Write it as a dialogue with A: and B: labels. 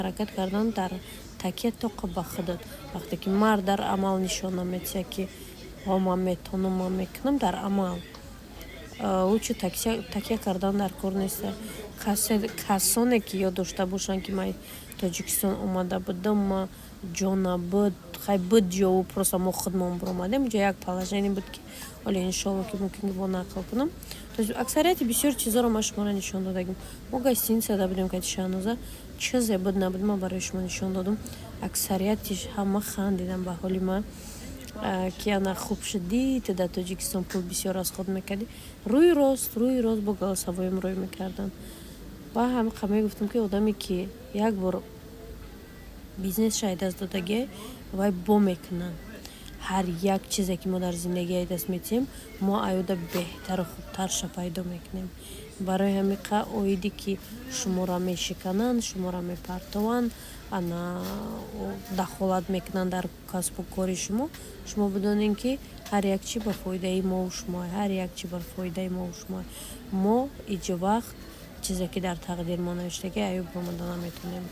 A: ҳаракат кардан дар такя то ба худат. Вақте ки мард дар амал нишона метиҳад ки ман метонам, ман мекунам дар амал, учи такя кардан дар кор нест. Касоне ки ёд дошта бошанд ки ман Тоҷикистон омада будам, ҷона буд, хай буд ҷо просто мо худмон биромадем, ҷо як положение буд ки оле иншолло ки мумкин бо нақл кунам. То есть аксарияти бисёр чизоро ман шуморо нишон додагим. Мо гостиницада будем ки 16 чизе буд набуд, ман барои шумо нишон додам. Аксариятиш ҳама хандидан ба ҳоли ман ки ана хуб шуди, ту дар Тоҷикистон пул бисёр расход мекардӣ. Рӯи рост бо галасавоим рӯй мекардан. Ба ҳамиқа мегуфтам ки одаме ки як бор бизнес ай даст додагӣ вай бо мекунад. Ҳар як чизе ки мо дар зиндагӣ ай даст метиҳем, мо аёда беҳтару хубтарша пайдо мекунем. Барои ҳамиқа оиди ки шуморо мешикананд, шуморо мепартованд, ана дахолат мекунанд дар касбу кори шумо бидонед ки ҳар як чи ба фоидаи мову шумо, ҳар як чи ба фоидаи мову шумо. Мо иҷ вақт чизе ки дар тақдир мо навиштагӣ аёб омада наметонем.